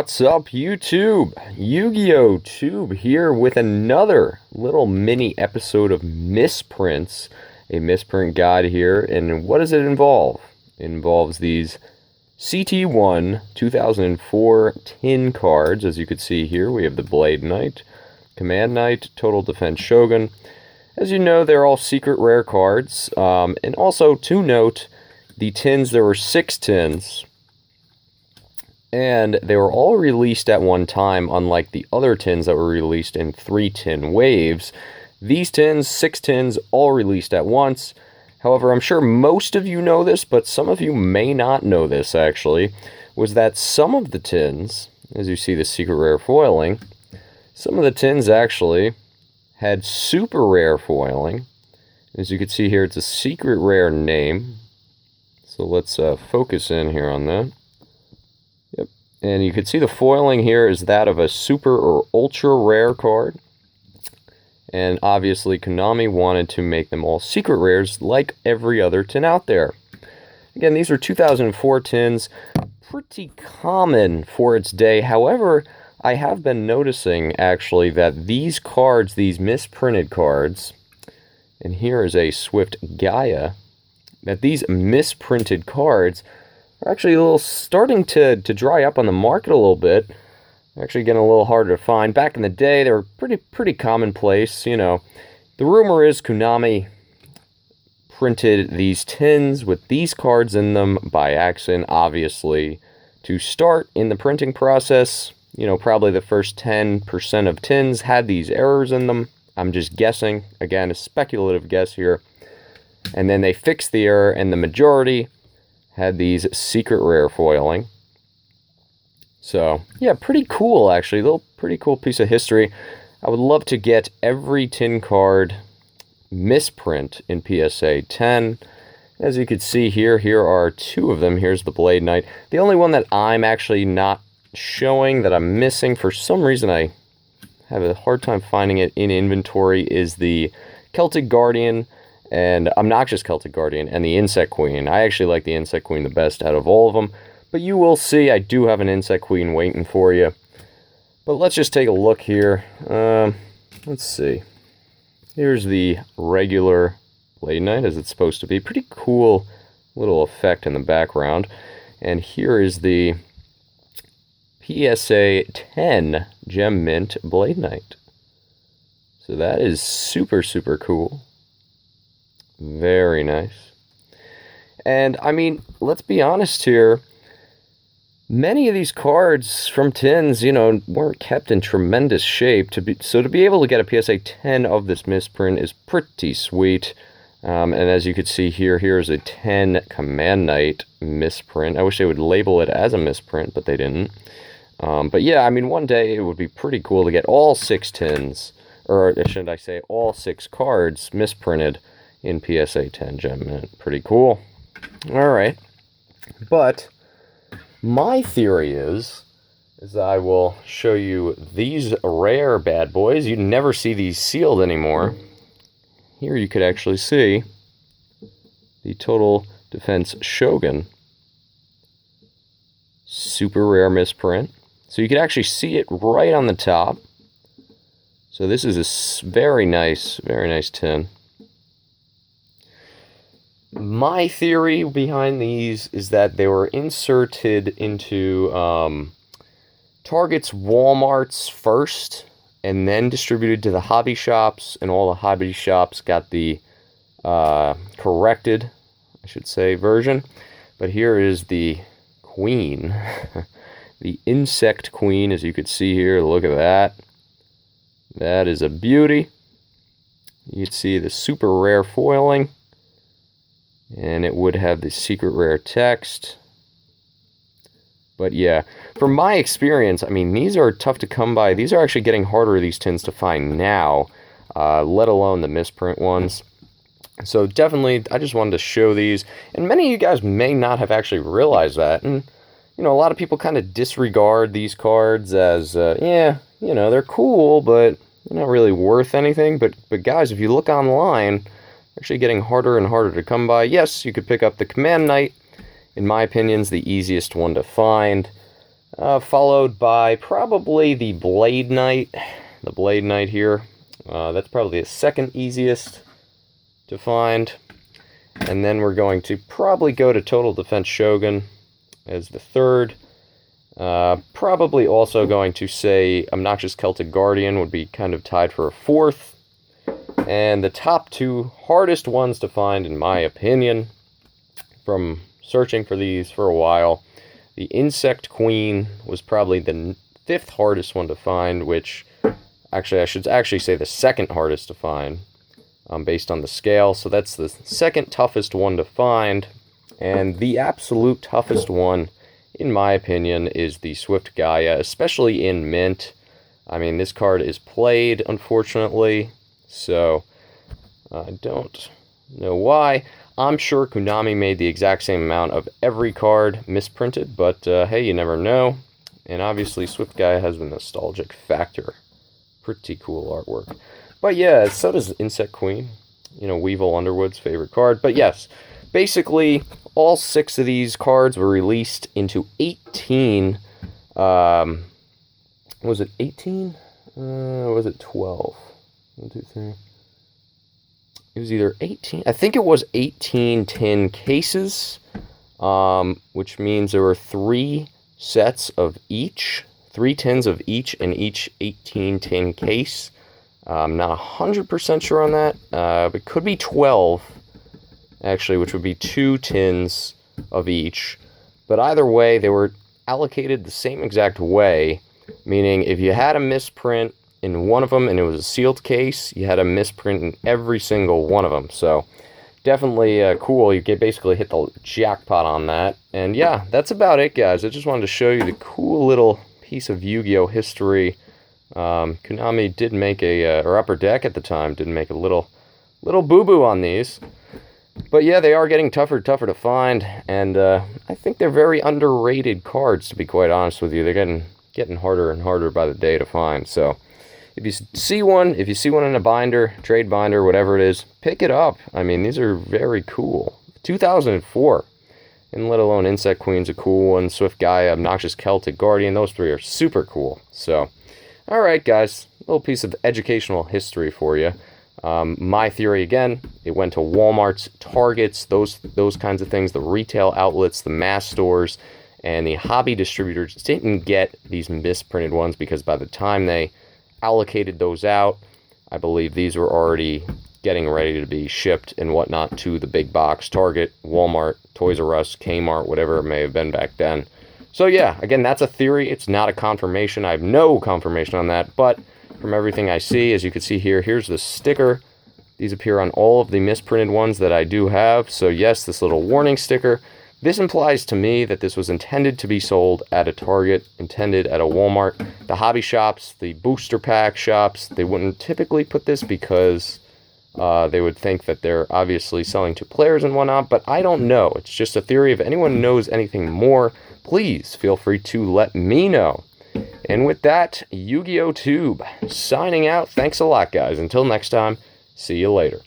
What's up, YouTube? Yu-Gi-Oh! Tube here with another little mini episode of Misprints, a misprint guide here. And what does it involve? It involves these CT1 2004 tin cards. As you can see here, we have the Blade Knight, Command Knight, Total Defense Shogun. As you know, they're all secret rare cards. And also, to note, the tins, there were 6 tins. And they were all released at one time, unlike the other tins that were released in 3 tin waves. These tins, 6 tins, all released at once. However, I'm sure most of you know this, but some of you may not know this, actually, was that some of the tins, as you see the secret rare foiling, some of the tins actually had super rare foiling. As you can see here, it's a secret rare name. So let's focus in here on that. Yep, and you can see the foiling here is that of a super or ultra rare card. And obviously Konami wanted to make them all secret rares like every other tin out there. Again, these are 2004 tins, pretty common for its day. However, I have been noticing actually that these cards, these misprinted cards, and here is a Swift Gaia, that these misprinted cards are actually a little starting to dry up on the market a little bit. They're actually getting a little harder to find. Back in the day, they were pretty commonplace, you know. The rumor is Konami printed these tins with these cards in them by accident, obviously, to start in the printing process. You know, probably the first 10% of tins had these errors in them. I'm just guessing. Again, a speculative guess here. And then they fixed the error, and the majority had these secret rare foiling. So, yeah, pretty cool, actually. A little pretty cool piece of history. I would love to get every tin card misprint in PSA 10. As you can see here, here are 2 of them. Here's the Blade Knight. The only one that I'm actually not showing, that I'm missing, for some reason I have a hard time finding it in inventory, is the Celtic Guardian and Obnoxious Celtic Guardian and the Insect Queen. I actually like the Insect Queen the best out of all of them. But you will see I do have an Insect Queen waiting for you. But let's just take a look here. Let's see. Here's the regular Blade Knight as it's supposed to be. Pretty cool little effect in the background. And here is the PSA 10 Gem Mint Blade Knight. So that is super cool. Very nice. And I mean, let's be honest here. Many of these cards from tins, you know, weren't kept in tremendous shape. So to be able to get a PSA 10 of this misprint is pretty sweet. And as you can see here, here's a 10 Command Knight misprint. I wish they would label it as a misprint, but they didn't. But yeah, I mean, one day it would be pretty cool to get all 6 tins, or should I say all 6 cards misprinted in PSA 10 Gem Mint. Pretty cool. Alright. But my theory is that I will show you these rare bad boys. You never see these sealed anymore. Here you could actually see the Total Defense Shogun. Super rare misprint. So you could actually see it right on the top. So this is a very nice tin. My theory behind these is that they were inserted into Target's Walmarts first, and then distributed to the hobby shops, and all the hobby shops got the corrected, I should say, version. But here is the Queen, the Insect Queen, as you could see here. Look at that. That is a beauty. You can see the super rare foiling. And it would have the secret rare text. But yeah, from my experience, I mean, these are tough to come by. These are actually getting harder, these tins, to find now, let alone the misprint ones. So definitely, I just wanted to show these. And many of you guys may not have actually realized that. And, you know, a lot of people kind of disregard these cards as, yeah, you know, they're cool, but they're not really worth anything. But guys, if you look online, actually getting harder and harder to come by. Yes, you could pick up the Command Knight. In my opinion, is the easiest one to find. followed by probably the Blade Knight. The Blade Knight here. That's probably the second easiest to find. And then we're going to probably go to Total Defense Shogun as the third. Probably also going to say Obnoxious Celtic Guardian would be kind of tied for a fourth. And the top two hardest ones to find, in my opinion, from searching for these for a while, the Insect Queen was probably the fifth hardest one to find, which actually I should actually say the second hardest to find based on the scale. So that's the second toughest one to find. And the absolute toughest one, in my opinion, is the Swift Gaia, especially in Mint. I mean, this card is played, unfortunately, so I don't know why. I'm sure Konami made the exact same amount of every card misprinted, but hey, you never know. And obviously, Swift Gaia has the nostalgic factor. Pretty cool artwork. But yeah, so does Insect Queen. You know, Weevil Underwood's favorite card. But yes, basically, all 6 of these cards were released into 18. Was it 18? Or was it 12? 1, 2, 3. It was either 18. I think it was 18 tin cases, which means there were 3 sets of each, 3 tins of each in each 18 tin case. I'm not 100% sure on that. It could be 12, actually, which would be 2 tins of each. But either way, they were allocated the same exact way, meaning if you had a misprint in one of them and it was a sealed case, you had a misprint in every single one of them. So definitely cool. You basically hit the jackpot on that. And yeah, that's about it, guys. I just wanted to show you the cool little piece of Yu-Gi-Oh history. Konami did make or Upper Deck at the time did make a little boo-boo on these. But yeah, they are getting tougher to find, and I think they're very underrated cards, to be quite honest with you. They're getting harder and harder by the day to find. So if you see one in a binder, trade binder, whatever it is, pick it up. I mean, these are very cool. 2004, and let alone Insect Queen's a cool one, Swift Gaia, Obnoxious Celtic Guardian, those 3 are super cool. So, alright guys, a little piece of educational history for you. My theory, again, it went to Walmart's, Targets, those kinds of things, the retail outlets, the mass stores, and the hobby distributors didn't get these misprinted ones because by the time they allocated those out, I believe these were already getting ready to be shipped and whatnot to the big box, Target, Walmart, Toys R Us, Kmart, whatever it may have been back then. So yeah, again, that's a theory. It's not a confirmation. I have no confirmation on that, but from everything I see, as you can see here, here's the sticker. These appear on all of the misprinted ones that I do have. So yes, this little warning sticker. This implies to me that this was intended to be sold at a Target, intended at a Walmart. The hobby shops, the booster pack shops, they wouldn't typically put this because they would think that they're obviously selling to players and whatnot, but I don't know. It's just a theory. If anyone knows anything more, please feel free to let me know. And with that, Yu-Gi-Oh! Tube signing out. Thanks a lot, guys. Until next time, see you later.